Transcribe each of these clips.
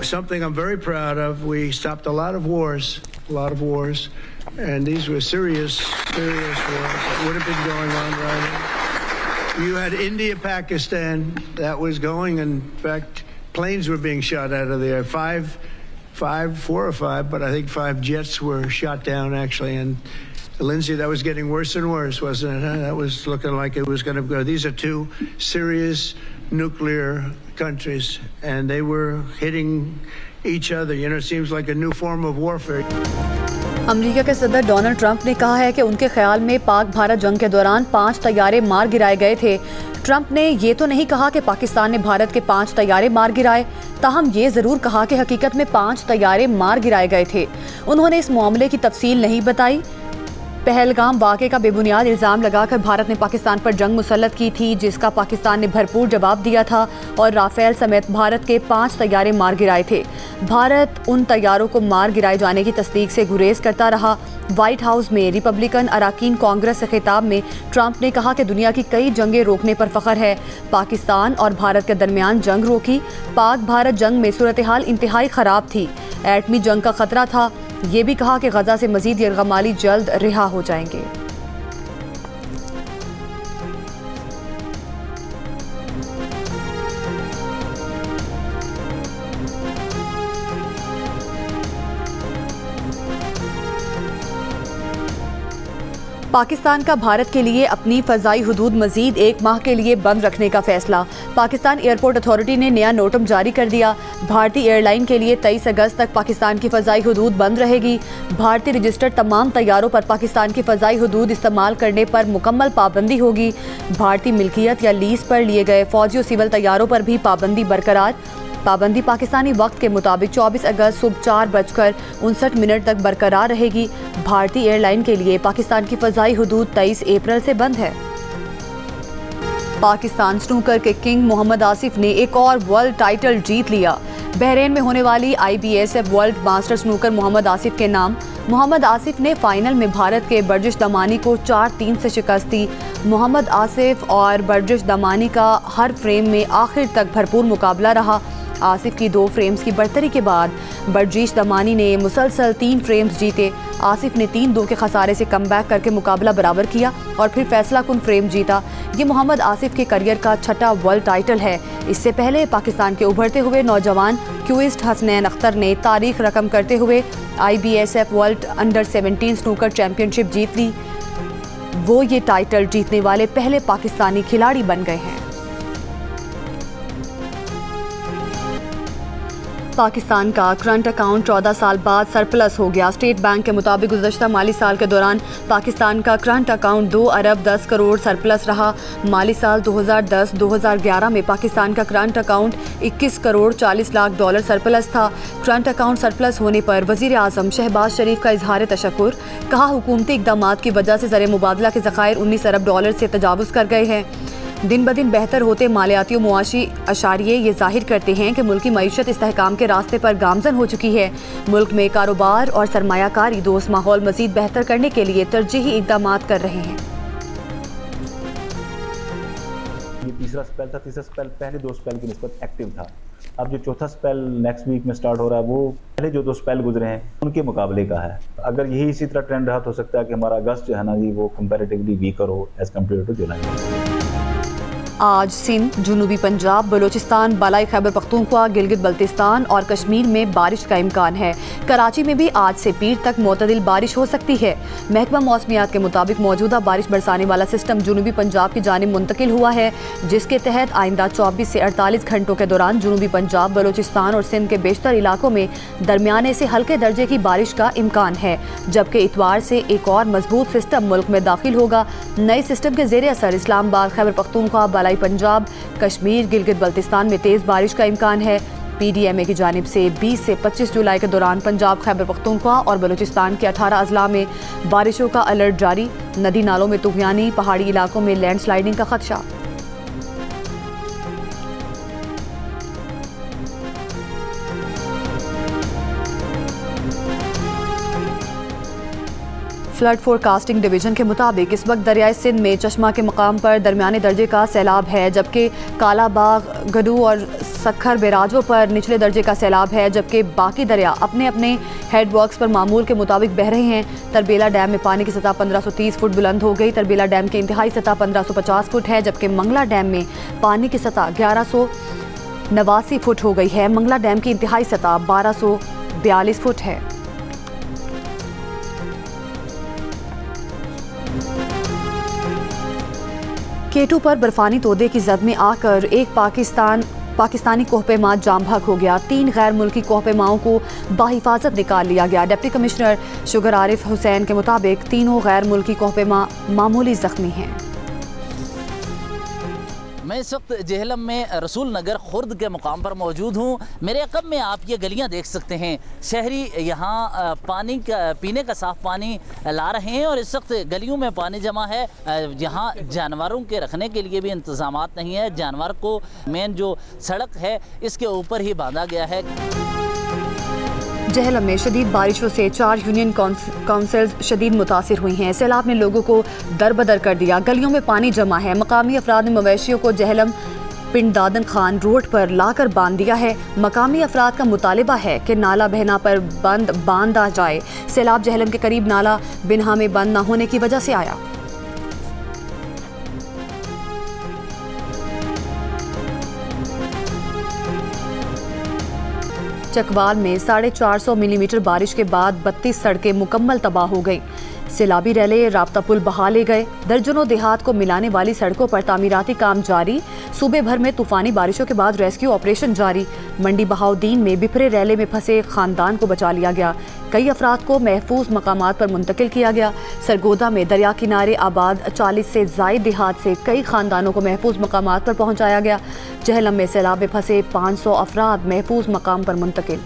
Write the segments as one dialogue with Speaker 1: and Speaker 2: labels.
Speaker 1: something I'm very proud of. We stopped a lot of wars, and these were serious wars that would have been going on right now. You had India, Pakistan, that was going. In fact, planes were being shot out of there. Four or five, but I think 5 jets were shot down, actually. And Lindsay, that was getting worse and worse, wasn't it? Huh? That was looking like it was going to go. These are 2 serious nuclear countries, and they were hitting each other. You know, it seems like a new form of warfare.
Speaker 2: America के सदर Donald Trump ने कहा है कि उनके ख्याल में पाक भारत जंग के दौरान 5 तैयारे मार गिराए गए थे। ट्रंप ने ये तो नहीं कहा कि पाकिस्तान ने भारत के 5 तैयारे मार गिराए, ताहम ये जरूर कहा कि हकीकत में 5 तैयारे मार गिराए गए थे। उन्होंने इस मामले की तफसील नहीं बताई। पहलगाम वाक़े का बेबुनियाद इल्ज़ाम लगाकर भारत ने पाकिस्तान पर जंग मुसल्लत की थी, जिसका पाकिस्तान ने भरपूर जवाब दिया था और राफेल समेत भारत के 5 तैयारे मार गिराए थे। भारत उन तैयारों को मार गिराए जाने की तस्दीक से गुरेज करता रहा। व्हाइट हाउस में रिपब्लिकन अरकान कांग्रेस से खिताब में ट्रंप ने कहा कि दुनिया की कई जंगें रोकने पर फख्र है, पाकिस्तान और भारत के दरमियान जंग रोकी। पाक भारत जंग में सूरत हाल इंतहाई ख़राब थी, एटमी जंग का ख़तरा था। ये भी कहा कि गजा से मजीद यरगमाली जल्द रिहा हो जाएंगे। पाकिस्तान का भारत के लिए अपनी फ़ज़ाई हुदूद मज़ीद 1 माह के लिए बंद रखने का फैसला। पाकिस्तान एयरपोर्ट अथॉरिटी ने नया नोटम जारी कर दिया। भारतीय एयरलाइन के लिए 23 अगस्त तक पाकिस्तान की फ़ज़ाई हुदूद बंद रहेगी। भारतीय रजिस्टर्ड तमाम तैयारों पर पाकिस्तान की फ़ज़ाई हुदूद इस्तेमाल करने पर मुकम्मल पाबंदी होगी। भारतीय मिल्कियत या लीज़ पर लिए गए फ़ौजी और सिविल तैयारों पर भी पाबंदी बरकरार। पाबंदी पाकिस्तानी वक्त के मुताबिक 24 अगस्त सुबह 4:59 तक बरकरार रहेगी। भारतीय एयरलाइन के लिए पाकिस्तान की फ़ज़ाई हुदूद 23 अप्रैल से बंद है। पाकिस्तान स्नूकर के किंग मोहम्मद आसिफ ने एक और वर्ल्ड टाइटल जीत लिया। बहरीन में होने वाली IBSF world master snooker Mohammed Asif के नाम। मोहम्मद आसिफ ने फाइनल में भारत के बर्जिश दमानी को 4-3 से शिकस्त दी। मोहम्मद आसिफ और बर्जिश दमानी का हर फ्रेम में आखिर तक भरपूर मुकाबला रहा। आसिफ की 2 फ्रेम्स की बढ़तरी के बाद बर्जिश दमानी ने मुसलसल 3 फ्रेम्स जीते। आसिफ ने 3-2 के खसारे से कमबैक करके मुकाबला बराबर किया और फिर फैसला कुन फ्रेम जीता। ये मोहम्मद आसिफ के करियर का 6ठा वर्ल्ड टाइटल है। इससे पहले पाकिस्तान के उभरते हुए नौजवान क्यूइस्ट हसनैन अख्तर ने तारीख रकम करते हुए IBSF world under 17 snooker championship जीत ली। वो ये टाइटल जीतने वाले पहले पाकिस्तानी खिलाड़ी बन गए हैं। पाकिस्तान का करंट अकाउंट 14 साल बाद सरप्लस हो गया। स्टेट बैंक के मुताबिक गुज़श्ता माली साल के दौरान पाकिस्तान का करंट अकाउंट 2 अरब 10 करोड़ सरप्लस रहा। माली साल 2010-2011 में पाकिस्तान का current account 21 crore 40 lakh dollar surplus था। करंट अकाउंट सरप्लस होने पर वज़ीर आज़म शहबाज शरीफ का इजहार तशक्कुर। कहा, हुकूमती इक़दामात की वजह से ज़र मुबादला के ज़खायर 19 अरब डॉलर से तजावुज़ कर गए हैं। दिन ब दिन बेहतर होते मालियाती और मुआशी अशारिये ये जाहिर करते हैं कि मुल्क की मईशत इस्तेहकाम के रास्ते पर गामजन हो चुकी है। मुल्क में कारोबार और सरमायाकारी दोस्त माहौल मजीद बेहतर करने के लिए तरजीही इक़दामात कर रहे हैं।
Speaker 3: ये तीसरा स्पेल था। तीसरा स्पेल पहले 2 स्पेल की निस्बत एक्टिव था। अब जो चौथा स्पेल नेक्स्ट वीक में स्टार्ट हो रहा है वो पहले जो 2 स्पेल गुजरे हैं उनके मुकाबले का है। अगर यही इसी तरह ट्रेंड रहा तो हो सकता है कि हमारा अगस्त जो है ना जी वो कंपैरेटिवली वीकर हो एज कम्पेयर टू जुलाई।
Speaker 2: आज सिंध, जनूबी पंजाब, बलूचिस्तान, बालाई खैबर पख्तूनख्वा, गिलगित बल्तिस्तान और कश्मीर में बारिश का इम्कान है। कराची में भी आज से पीर तक मोतदिल बारिश हो सकती है। महकमा मौसमियात के मुताबिक मौजूदा बारिश बरसाने वाला सिस्टम जनूबी पंजाब की जानिब मुंतकिल हुआ है, जिसके तहत आइंदा 24 से 48 घंटों के दौरान जनूबी पंजाब, बलूचिस्तान और सिंध के बेशतर इलाकों में दरमियाने से हल्के दर्जे की बारिश का इम्कान है। जबकि इतवार से एक और मजबूत सिस्टम मुल्क में दाखिल होगा। नए सिस्टम के जेर असर इस्लामाबाद, खैबर पख्तूनख्वा, बालाई पंजाब, कश्मीर, गिलगित बल्तिस्तान में तेज बारिश का इम्कान है। PDMA की जानिब से 20 से 25 जुलाई के दौरान पंजाब, खैबर पख्तूनख्वा और बलूचिस्तान के 18 अजला में बारिशों का अलर्ट जारी। नदी नालों में तुगयानी, पहाड़ी इलाकों में लैंडस्लाइडिंग का खदशा। फ्लड फोरकास्टिंग डिवीजन के मुताबिक इस वक्त दरियाए सिंध में चश्मा के मकाम पर दरमियाने दर्जे का सैलाब है, जबकि कालाबाग, गडू और सखर बैराजों पर निचले दर्जे का सैलाब है, जबकि बाकी दरिया अपने अपने हेडवर्क्स पर मामूल के मुताबिक बह रहे हैं। तरबेला डैम में पानी की सतह 1530 फुट बुलंद हो गई। तरबेला डैम की इंतहाई सतह 1550 फुट है, जबकि मंगला डैम में पानी की सतह 1189 फुट हो गई है। मंगला डैम की इंतहाई सतह 1242 फुट है। केटू पर बर्फानी तोदे की जद में आकर एक पाकिस्तानी कोहपेमा जाम भाग हो गया। 3 गैर मुल्की कोहपेमाओं को बाहिफाजत निकाल लिया गया। Deputy commissioner sugar Arif Hussain के मुताबिक तीनों गैर मुल्की कोहपेमा मामूली जख्मी हैं।
Speaker 4: मैं इस वक्त जेहलम में रसूल नगर खुर्द के मुकाम पर मौजूद हूँ। मेरे अकब में आप ये गलियाँ देख सकते हैं। शहरी यहाँ पानी का पीने का साफ़ पानी ला रहे हैं और इस वक्त गलियों में पानी जमा है। यहाँ जानवरों के रखने के लिए भी इंतज़ामात नहीं है। जानवर को मेन जो सड़क है इसके ऊपर ही बांधा गया है।
Speaker 2: जेहलम में शदीद बारिशों से 4 यूनियन काउंसिल्स शदीद मुतासिर हुई हैं। सैलाब ने लोगों को दरबदर कर दिया। गलियों में पानी जमा है। मकामी अफराद ने मवेशियों को जेहलम पिंड दादन खान रोड पर लाकर बांध दिया है। मकामी अफराद का मुतालिबा है कि नाला बहना पर बांधा जाए। सैलाब जेहलम के करीब नाला बिन्हा में बंद न होने की वजह से आया। चकवाल में 450 मिलीमीटर बारिश के बाद 32 सड़कें मुकम्मल तबाह हो गईं। सैलाबी रैले राब्ता पुल बहा ले गए। दर्जनों देहात को मिलाने वाली सड़कों पर तामीराती काम जारी। सूबे भर में तूफानी बारिशों के बाद रेस्क्यू ऑपरेशन जारी। मंडी बहाउद्दीन में बिफरे रैले में फंसे खानदान को बचा लिया गया। कई अफराद को महफूज मकामात पर मुंतकिल किया गया। सरगोदा में दरिया किनारे आबाद 40 से ज़ायद देहात से कई खानदानों को महफूज मकामात पर पहुँचाया गया। जेहलम में सैलाब में फंसे 500 अफराद महफूज मकाम पर मुंतकिल।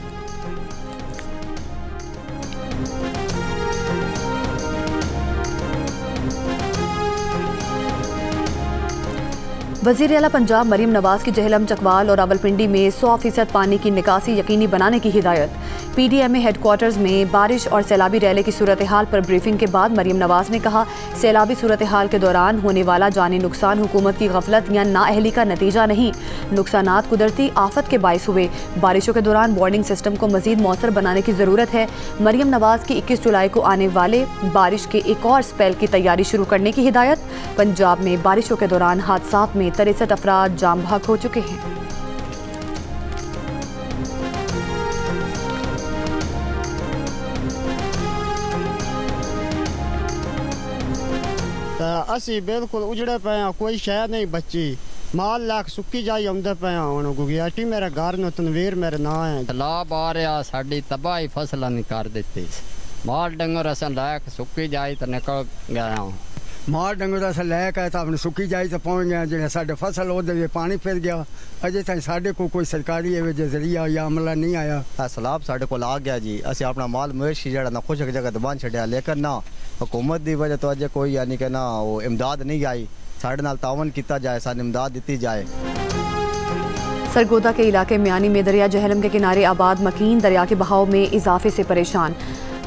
Speaker 2: वज़ीर आला पंजाब मरीम नवाज की जेहलम, चकवाल और रावलपिंडी में 100% पानी की निकासी यकीनी बनाने की हिदायत। PDMA हेडक्वार्टर्स में बारिश और सैलाबी रैले की सूरत हाल पर ब्रीफिंग के बाद मरीम नवाज ने कहा, सैलाबी सूरत हाल के दौरान होने वाला जानी नुकसान हुकूमत की गफलत या नाअहली का नतीजा नहीं, नुकसानात कुदरती आफत के बाइस हुए। बारिशों के दौरान वार्निंग सिस्टम को मजीद मौसर बनाने की ज़रूरत है। मरीम नवाज की 21 जुलाई को आने वाले बारिश के एक और स्पेल की तैयारी शुरू करने की हिदायत। पंजाब में बारिशों के दौरान हादसात में 63 अफराद जाम भाग हो चुके हैं।
Speaker 5: असी बिल्कुल उजड़े पे हैं, कोई शय नहीं बची। माल लाख सुक्की जाई आंदे पे हैं। गुगियाटी मेरा घर न तनवीर मेरा ना है।
Speaker 6: सैलाब आ रहा साड़ी तबाही फसलां नहीं कर दित्ती। माल डंगर अस लाख सुक्की जाई तो निकल गया।
Speaker 5: माल डंगर अस लैक है तो अपनी सुक्की जाई तो पहुँच गया। जो साढ़े फसल वो पानी फिर गया। अजे तक साढ़े को कोई सरकारी जरिया या अमला नहीं आया।
Speaker 7: सैलाब साढ़े को आ गया जी। असं अपना माल मवेशी जरा ना कुछ जगह दबान छड़िया, लेकिन ना हुकूमत की वजह तो अजे कोई यानी कि ना वो इमदाद नहीं आई। साढ़े नाल तावन किया जाए, सानू इमदाद दी जाए।
Speaker 2: सरगोदा के इलाके म्यानी में दरिया जेहलम के किनारे आबाद मकीन दरिया के बहाव में इजाफे से परेशान।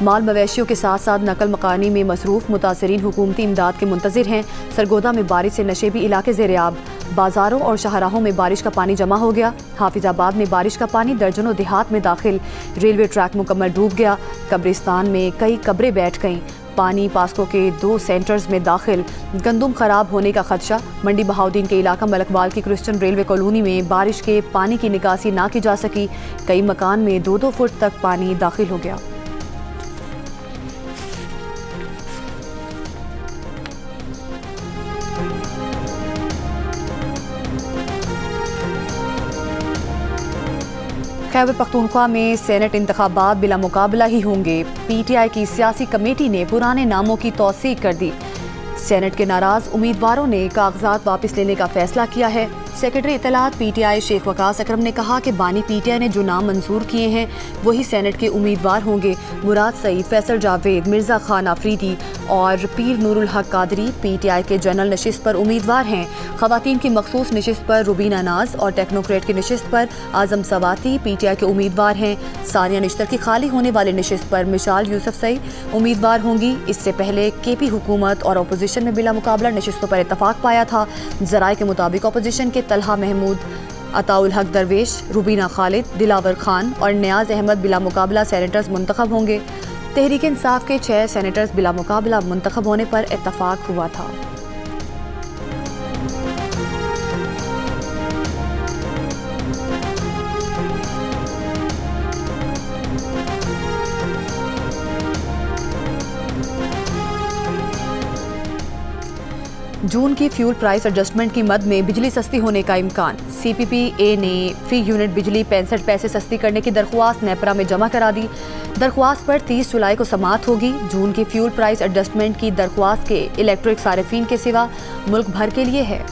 Speaker 2: माल मवेशियों के साथ साथ नकल मकानी में मसरूफ मुतासरीन हुकूमती इमदाद के मुंतजिर हैं। सरगोदा में बारिश से नशेबी इलाके ज़ेर-ए-आब। बाजारों और शाहराहों में बारिश का पानी जमा हो गया। हाफिजाबाद में बारिश का पानी दर्जनों देहात में दाखिल। रेलवे ट्रैक मुकम्मल डूब गया। कब्रिस्तान में कई कब्रें बैठ गईं। पानी पास्को के 2 सेंटर्स में दाखिल। गंदुम खराब होने का खदशा। मंडी बहाउद्दीन के इलाका मलकवाल की क्रिश्चियन रेलवे कॉलोनी में बारिश के पानी की निकासी ना की जा सकी। कई मकान में 2-2 फुट तक पानी दाखिल हो गया। खैबर पख्तूनख्वा में सेनेट इंतखाबात बिला मुकाबला ही होंगे। PTI की सियासी कमेटी ने पुराने नामों की तौसीक कर दी। सेनेट के नाराज उम्मीदवारों ने कागजात वापस लेने का फैसला किया है। सेक्रेटरी इत्तलात PTI शेख वकास अकरम ने कहा कि बानी PTI ने जो नाम मंजूर किए हैं वही सेनेट के उम्मीदवार होंगे। मुराद सईद, फैसल जावेद, मिर्ज़ा खान आफरीदी और पीर नूरुल हक कादरी PTI के जनरल नशिस्त पर उम्मीदवार हैं। ख़वातीन की मखसूस नशिस्त पर रुबीना नाज और टेक्नोक्रेट की नशिस्त पर आज़म सवाती PTI के उम्मीदवार हैं। सानिया निश्तर की खाली होने वाली नशिस्त पर मिशाल यूसुफजई उम्मीदवार होंगी। इससे पहले KP हुकूमत और अपोजिशन में बिला मुकाबला नशिस्तों पर इत्तफाक पाया था। ज़राए के मुताबिक अपोजिशन के तलहा महमूद, अताउल हक दरवेश, रुबीना खालिद, दिलावर खान और नियाज अहमद बिला मुकाबला सेनेटर्स मुंतखब होंगे। तहरीक इंसाफ के 6 सेनेटर्स बिला मुकाबला मुंतखब होने पर इत्तफाक हुआ था। जून की फ्यूल प्राइस एडजस्टमेंट की मद में बिजली सस्ती होने का इम्कान। CPPA ने फी यूनिट बिजली 65 पैसे सस्ती करने की दरख्वास्त नेपरा में जमा करा दी। दरख्वास्त पर 30 जुलाई को समाअत होगी। जून की फ्यूल प्राइस एडजस्टमेंट की दरख्वास्त के इलेक्ट्रिक सारिफीन के सिवा मुल्क भर के लिए है।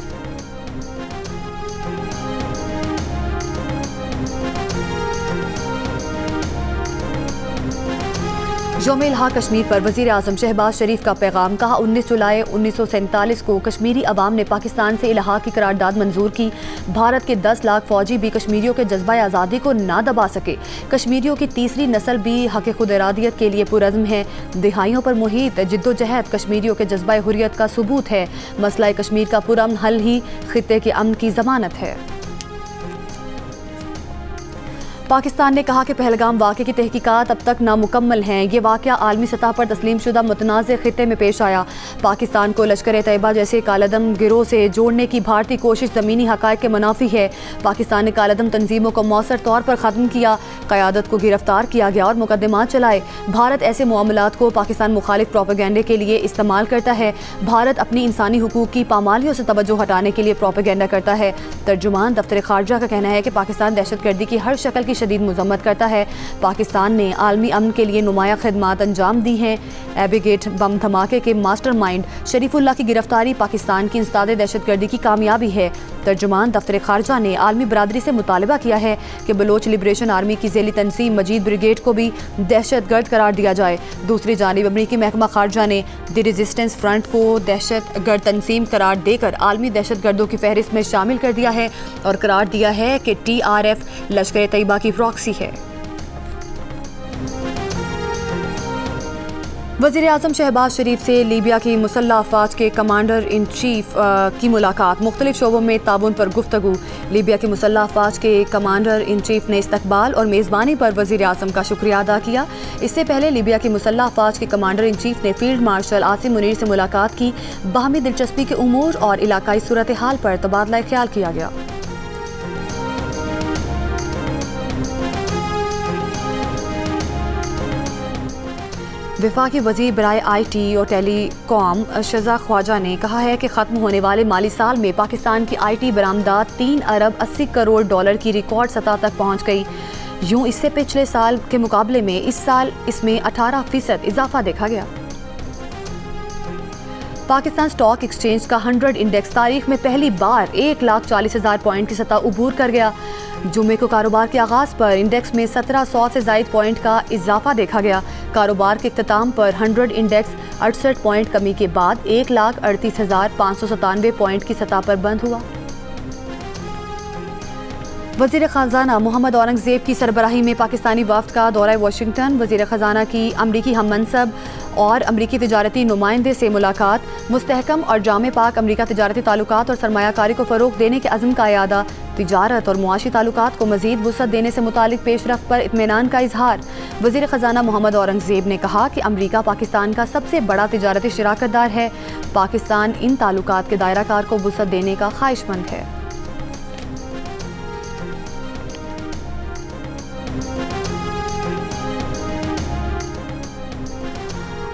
Speaker 2: यौम-ए-इल्हा कश्मीर पर वज़ीर आज़म शहबाज शरीफ का पैगाम। कहा 19 जुलाई 1947 को कश्मीरी अवाम ने पाकिस्तान से इल्हा की करारदाद मंजूर की। भारत के 10 लाख फौजी भी कश्मीरियों के जज्बा आज़ादी को ना दबा सके। कश्मीरियों की तीसरी नस्ल भी हक़ खुद इरादियत के लिए पुरज़्म है। दिहाइयों पर मुहित जिद्दोजहद कश्मीरियों के जज्बा हुर्रियत का सबूत है। मसला कश्मीर का पुरअमन हल ही खित्ते के अमन की ज़मानत है। पाकिस्तान ने कहा कि पहलगाम वाक़े की तहकीकात अब तक नामुकम्मल हैं। ये वाक़या आलमी सतह पर तस्लीम शुदा मुतनाज़ खित्ते में पेश आया। पाकिस्तान को लश्कर तैयबा जैसे कालदम गिरोह से जोड़ने की भारतीय कोशिश ज़मीनी हक़ाइक़ के मुनाफी है। पाकिस्तान ने कालदम तंजीमों को मौसर तौर पर ख़त्म किया, क़यादत को गिरफ्तार किया गया और मुकदमात चलाए। भारत ऐसे मामलात को पाकिस्तान मुखालिफ प्रोपेगेंडे के लिए इस्तेमाल करता है। भारत अपनी इंसानी हुकूक की पामालियों से तवज्जो हटाने के लिए प्रोपेगेंडा करता है। तर्जुमान दफ्तर खारजा का कहना है कि पाकिस्तान दहशतगर्दी की हर शक्ल की शदीद मजम्मत करता है। पाकिस्तान ने आलमी अमन के लिए नुमाया खिदमात अंजाम दी हैं। एबीगेट बम धमाके के मास्टरमाइंड शरीफुल्लाह की गिरफ्तारी पाकिस्तान की इंसदादे दहशतगर्दी की कामयाबी है। तर्जुमान दफ्तर खारजा ने आलमी बरादरी से मुतालबा किया है कि बलोच लिबरेशन आर्मी की ज़ेली तंजीम मजीद ब्रिगेड को भी दहशतगर्द करार दिया जाए। दूसरी जानिब अमरीकी महकमा खारजा ने द रेजिस्टेंस फ्रंट को दहशतगर्द तंजीम करार देकर आलमी दहशतगर्दों की फहरिस्त में शामिल कर दिया है और करार दिया है कि TRF लश्कर तैयबा की प्रॉक्सी है। वज़ीर आज़म शहबाज शरीफ से लीबिया की मुसल्लह अफ़वाज के कमांडर इन चीफ की मुलाकात। मुख्तलिफ शोबों में ताबून पर गुफ्तगू। लीबिया की मुसल्लह अफ़वाज के कमांडर इन चीफ ने इस्तकबाल और मेज़बानी पर वज़ीर आज़म का शुक्रिया अदा किया। इससे पहले लीबिया की मुसल्लह अफ़वाज के कमांडर इन चीफ ने फील्ड मार्शल आसिम मुनीर से मुलाकात की। बाहमी दिलचस्पी के उमूर और इलाकाई सूरत हाल पर तबादला ख्याल किया गया। वफाकी वज़ीर बराए IT और टेलीकॉम शज़ा ख्वाजा ने कहा है कि ख़त्म होने वाले माली साल में पाकिस्तान की IT बरामदात 3 अरब 80 करोड़ डॉलर की रिकॉर्ड सतह तक पहुँच गई। यूँ इससे पिछले साल के मुकाबले में इस साल इसमें 18% इजाफा देखा गया। पाकिस्तान स्टॉक एक्सचेंज का 100 इंडेक्स तारीख में पहली बार 1,40,000 पॉइंट की सतह उबूर कर गया। जुमे को कारोबार के आगाज़ पर इंडेक्स में 1700 से ज़ायद पॉइंट का इजाफा देखा गया। कारोबार के इख्तिताम पर 100 इंडेक्स 68 पॉइंट कमी के बाद 1,38,597 पॉइंट की सतह पर बंद हुआ। वज़ीर ख़ज़ाना मोहम्मद औरंगज़ेब की सरबराही में पाकिस्तानी वफ़द का दौरा वाशिंगटन। वज़ीर ख़ज़ाना की अमरीकी हम मनसब और अमरीकी तिजारती नुमाइंदे से मुलाकात। मुस्तहकम और जामे पाक अमरीका तिजारती ताल्लुकात और सरमायाकारी को फ़रोग़ देने के अज़्म का इयादा। तिजारत और मुआशी ताल्लुकात को मज़ीद वुसअत देने से मुतालिक पेशरफ़्त पर इत्मीनान का इजहार। वज़ीर ख़ज़ाना मोहम्मद औरंगज़ेब ने कहा कि अमरीका पाकिस्तान का सबसे बड़ा तिजारती शराकतदार है। पाकिस्तान इन ताल्लुकात के दायरा कार को वुसअत देने का ख्वाहिशमंद है।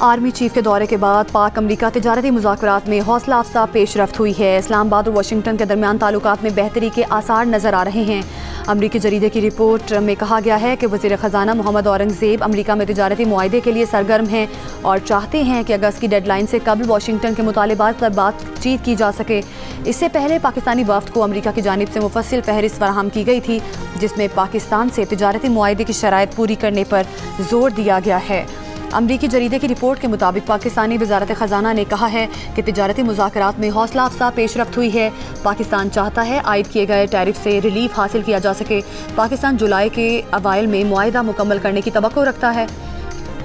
Speaker 2: आर्मी चीफ के दौरे के बाद पाक अमरीका तिजारती मुज़ाकरात में हौसला अफजा पेशरफ्त हुई है। इस्लामाबाद और वाशिंगटन के दरमियान ताल्लुकात में बेहतरी के आसार नज़र आ रहे हैं। अमरीकी जरीदे की रिपोर्ट में कहा गया है कि वज़ीर ख़जाना मोहम्मद औरंगज़ेब अमरीका में तिजारती मुआहदे के लिए सरगर्म हैं और चाहते हैं कि अगस्त की डेडलाइन से कबल वाशिंगटन के मुतालिबात पर बातचीत की जा सके। इससे पहले पाकिस्तानी वफ़द को अमरीका की जानिब से मुफस्सिल फहरिस्त फराहम की गई थी, जिसमें पाकिस्तान से तिजारती मुआहदे की शराइत पूरी करने पर जोर दिया गया है। अमरीकी जरीदे की रिपोर्ट के मुताबिक पाकिस्तानी वज़ारत ख़जाना ने कहा है कि तिजारती मुज़ाकरात में हौसला अफजा पेशरफ्त हुई है। पाकिस्तान चाहता है आयद किए गए टैरिफ से रिलीफ हासिल किया जा सके। पाकिस्तान जुलाई के अवाइल में मुआहदा मुकम्मल करने की तवक्को रखता है,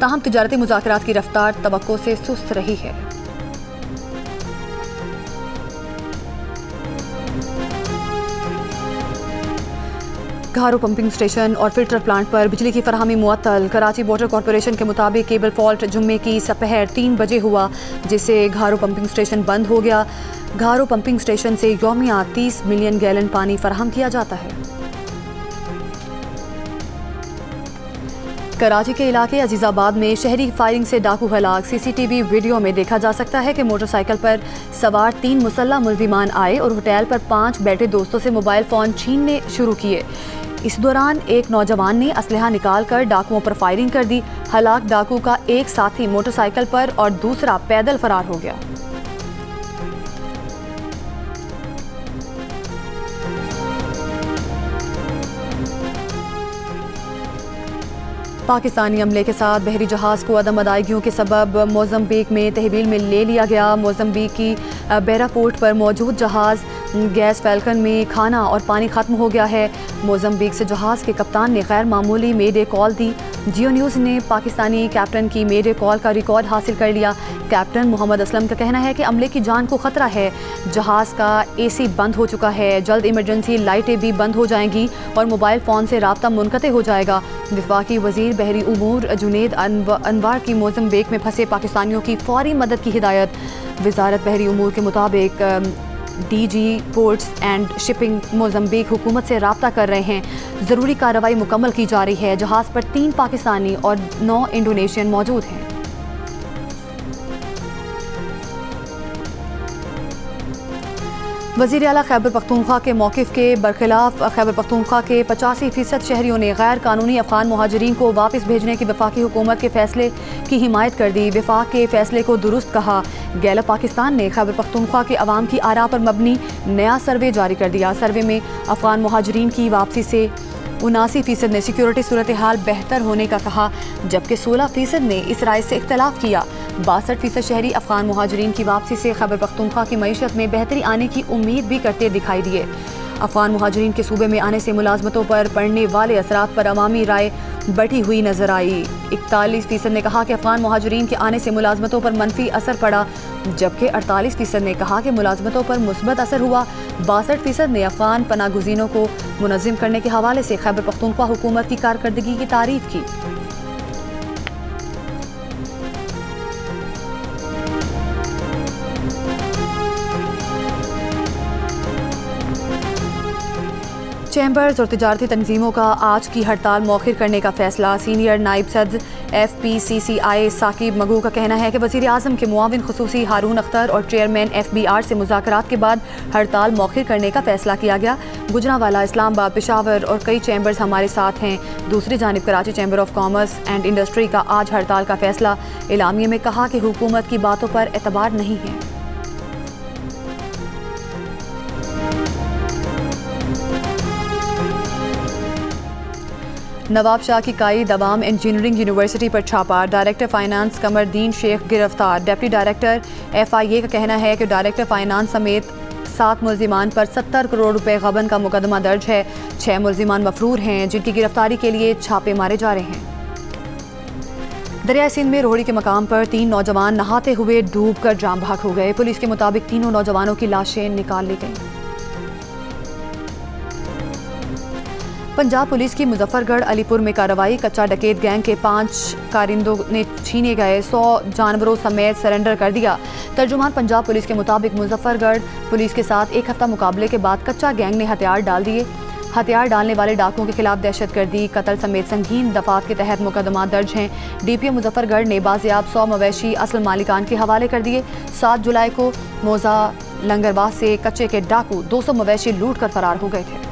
Speaker 2: ताहम तिजारती मुज़ाकरात की रफ्तार तवक्को से सुस्त रही है। घारू पंपिंग स्टेशन और फिल्टर प्लांट पर बिजली की फराहमी मुअत्तल। कराची वाटर कॉरपोरेशन के मुताबिक केबल फॉल्ट जुम्मे की सपहर 3 बजे हुआ, जिससे घारू पंपिंग स्टेशन बंद हो गया। घारू पंपिंग स्टेशन से यौमिया 30 मिलियन गैलन पानी फराहम किया जाता है। कराची के इलाके अजीज़ाबाद में शहरी फायरिंग से डाकू हलाक। CCTV वीडियो में देखा जा सकता है कि मोटरसाइकिल पर सवार 3 मुसल्लह मुल्जिमान आए और होटल पर 5 बैठे दोस्तों से मोबाइल फ़ोन छीनने शुरू किए। इस दौरान एक नौजवान ने असलहा निकाल कर डाकुओं पर फायरिंग कर दी। हलाक डाकू का एक साथी मोटरसाइकिल पर और दूसरा पैदल फरार हो गया। पाकिस्तानी अमले के साथ बहरी जहाज़ को अदम अदायगियों के सबब मोज़म्बिक में तहवील में ले लिया गया। मोज़म्बिक की बेरा पोर्ट पर मौजूद जहाज़ गैस फैल्कन में खाना और पानी ख़त्म हो गया है। मोज़म्बिक से जहाज़ के कप्तान ने गैर मामूली मेडे कॉल दी। जियो न्यूज़ ने पाकिस्तानी कैप्टन की मेडे कॉल का रिकॉर्ड हासिल कर लिया। कैप्टन मोहम्मद असलम का कहना है कि अमले की जान को ख़तरा है। जहाज़ का AC बंद हो चुका है। जल्द इमरजेंसी लाइटें भी बंद हो जाएंगी और मोबाइल फ़ोन से राब्ता मुनक़ते हो जाएगा। वफाकी वज़ीर बहरी उमूर जुनेद अनवार की मोज़म्बिक में फंसे पाकिस्तानियों की फौरी मदद की हिदायत। वज़ारत बहरी उमूर के मुताबिक DG ports and shipping Mozambique हुकूमत से राब्ता कर रहे हैं। ज़रूरी कार्रवाई मुकम्मल की जा रही है। जहाज़ पर 3 पाकिस्तानी और 9 इंडोनेशियन मौजूद हैं। वज़ीर आला खैबर पख्तूनख्वा के मौक़िफ़ के बरखिलाफ़ खैबर पख्तूनख्वा के 85% शहरियों ने गैर कानूनी अफ़गान मुहाजिरीन को वापस भेजने की वफाकी हुकूमत के फ़ैसले की हिमायत कर दी। वफाक के फ़ैसले को दुरुस्त कहा। गैलप पाकिस्तान ने खैबर पख्तूनख्वा के अवाम की आरा पर मबनी नया सर्वे जारी कर दिया। सर्वे में अफ़गान मुहाजिरीन की वापसी से 79% ने सिक्योरिटी सूरत हाल बेहतर होने का कहा, जबकि 16% ने इस राय से इख्तलाफ किया। 62% शहरी अफ़गान मुहाजिरीन की वापसी से खैबर पख्तूनख्वा की मईशत में बेहतरी आने की उम्मीद भी करते दिखाई दिए। अफ़गान मुहाजिरीन के सूबे में आने से मुलाजमतों पर पड़ने वाले असरात पर अवामी राय बढ़ी हुई नजर आई। 41% ने कहा कि अफ़गान मुहाजिरीन के आने से मुलाजमतों पर मनफी असर पड़ा, जबकि 48% ने कहा कि मुलाजमतों पर मुस्बत असर हुआ। 62% ने अफ़गान पनागुज़ीनों को मुनज़्ज़म करने के हवाले से खैबर पख्तूनख्वा हुकूमत की कारकर्दगी की तारीफ की। चैम्बर्स और तिजारती तंजीमों का आज की हड़ताल मौखिर करने का फैसला। सीनियर नायब सदर FPCCI साकिब मगू का कहना है कि वज़ीर आज़म के मुआविन खुसूसी हारून अख्तर और चेयरमैन FBR से मुज़ाकरात के बाद हड़ताल मौखिर करने का फैसला किया गया। गुजरांवाला, इस्लामाबाद, पेशावर और कई चैम्बर्स हमारे साथ हैं। दूसरी जानिब Karachi chamber of commerce and industry का आज हड़ताल का फैसला। एलामिया में कहा कि हुकूमत की बातों पर एतबार नहीं है। नवाब शाह की काई दवाम इंजीनियरिंग यूनिवर्सिटी पर छापा। डायरेक्टर फाइनेंस कमरदीन शेख गिरफ्तार। डिप्टी डायरेक्टर FIA का कहना है कि डायरेक्टर फाइनेंस समेत 7 मुल्जिमान पर 70 करोड़ रुपए गबन का मुकदमा दर्ज है। 6 मुल्जिमान मफरूर हैं, जिनकी गिरफ्तारी के लिए छापे मारे जा रहे हैं। दरिया सिंध में रोहड़ी के मकाम पर 3 नौजवान नहाते हुए डूब कर जाम भाग हो गए। पुलिस के मुताबिक तीनों नौजवानों की लाशें निकाल ली गईं। पंजाब पुलिस की मुजफ्फरगढ़ अलीपुर में कार्रवाई। कच्चा डकैत गैंग के 5 कारिंदों ने छीने गए 100 जानवरों समेत सरेंडर कर दिया। तर्जुमान पंजाब पुलिस के मुताबिक मुजफ्फरगढ़ पुलिस के साथ 1 हफ्ता मुकाबले के बाद कच्चा गैंग ने हथियार डाल दिए। हथियार डालने वाले डाकुओं के खिलाफ दहशतगर्दी, कत्ल समेत संगीन दफात के तहत मुकदमा दर्ज हैं। DPO मुजफ्फरगढ़ ने बाजियाब 100 मवेशी असल मालिकान के हवाले कर दिए। 7 जुलाई को मौजा लंगरबाज से कच्चे के डाकू 200 मवेशी लूट कर फरार हो गए थे।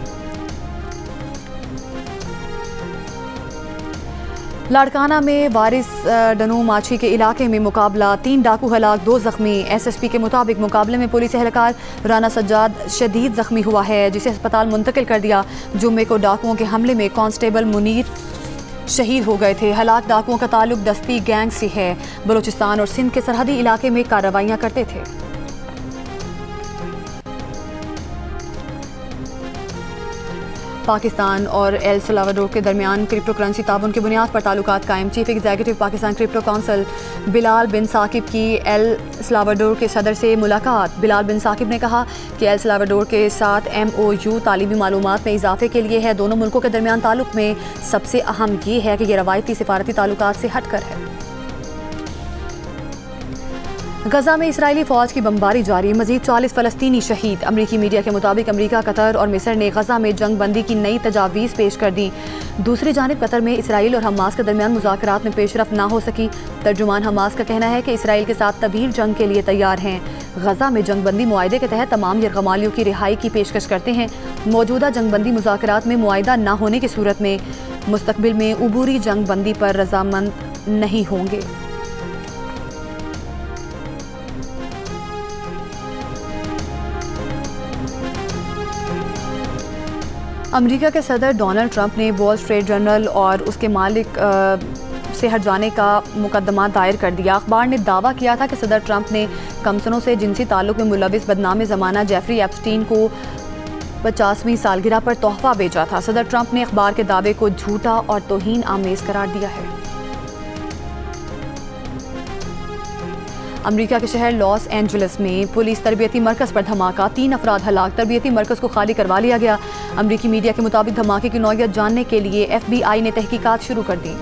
Speaker 2: लाड़काना में वारिस डनू माछी के इलाके में मुकाबला, 3 डाकू हलाक 2 जख्मी। SSP के मुताबिक मुकाबले में पुलिस एहलकार राना सज्जाद शदीद जख्मी हुआ है, जिसे अस्पताल मुंतकिल कर दिया। जुम्मे को डाकुओं के हमले में कांस्टेबल मुनीर शहीद हो गए थे। हलाक डाकुओं का ताल्लुक दस्ती गैंग से है, बलूचिस्तान और सिंध के सरहदी इलाके में कार्रवाइयां करते थे। पाकिस्तान और एल सल्वाडोर के दरमियान क्रिप्टो करेंसी ताउन की बुनियाद पर ताल्लुकात कायम। Chief executive Pakistan crypto council Bilal bin Saqib की एल सल्वाडोर के सदर से मुलाकात। बिलाल बिन साकिब ने कहा कि एल सल्वाडोर के साथ MOU तालीमी मालूमात में इजाफे के लिए है। दोनों मुल्कों के दरमियान ताल्लुक में सबसे अहम ये है कि यह रवायती सिफारती ताल्लुकात से हटकर है। गजा में इसराइली फौज की बमबारी जारी, मजीद 40 फलस्तीनी शहीद। अमरीकी मीडिया के मुताबिक अमरीका, कतर और मिस्र ने गजा में जंग बंदी की नई तजावीज़ पेश कर दी। दूसरी जानिब कतर में इसराइल और हमास के दरमियान मुज़ाकरात में पेशरफ ना हो सकी। तर्जुमान हमास का कहना है कि इसराइल के साथ तवील जंग के लिए तैयार हैं। गजा में जंग बंदी मुआहदे के तहत तमाम यरगमालियों की रिहाई की पेशकश करते हैं। मौजूदा जंग बंदी मुज़ाकरात में मुआहदा न होने की सूरत में मुस्तकबिल में उबूरी जंग बंदी पर रजामंद नहीं होंगे। अमेरिका के सदर डोनाल्ड ट्रंप ने वॉल स्ट्रीट जर्नल और उसके मालिक से हट जाने का मुकदमा दायर कर दिया। अखबार ने दावा किया था कि सदर ट्रंप ने कमसनों से जिनसी ताल्लुक में मुलविस बदनाम ज़माना जेफरी एप्स्टीन को 50वीं सालगिरह पर तोहफा भेजा था। सदर ट्रंप ने अखबार के दावे को झूठा और तौहीन आमेज करार दिया है। अमेरिका के शहर लॉस एंजलिस में पुलिस तरबियती मरकज़ पर धमाका, 3 अफराद हलाक। तरबियती मरकज़ को खाली करवा लिया गया। अमेरिकी मीडिया के मुताबिक धमाके की नौइयत जानने के लिए FBI ने तहकीकात शुरू कर दी।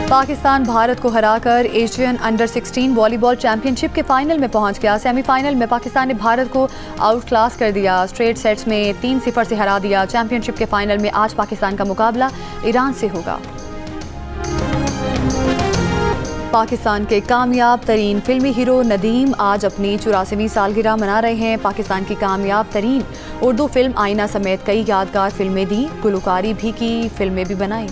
Speaker 2: पाकिस्तान भारत को हराकर एशियन अंडर 16 वॉलीबॉल चैंपियनशिप के फाइनल में पहुंच गया। सेमीफाइनल में पाकिस्तान ने भारत को आउट क्लास कर दिया, स्ट्रेट सेट्स में 3-0 से हरा दिया। चैंपियनशिप के फाइनल में आज पाकिस्तान का मुकाबला ईरान से होगा। पाकिस्तान के कामयाब तरीन फिल्मी हीरो नदीम आज अपनी 84वीं सालगिरह मना रहे हैं। पाकिस्तान की कामयाब तरीन उर्दू फिल्म आईना समेत कई यादगार फिल्में दी, गुलकारी भी की, फिल्में भी बनाई।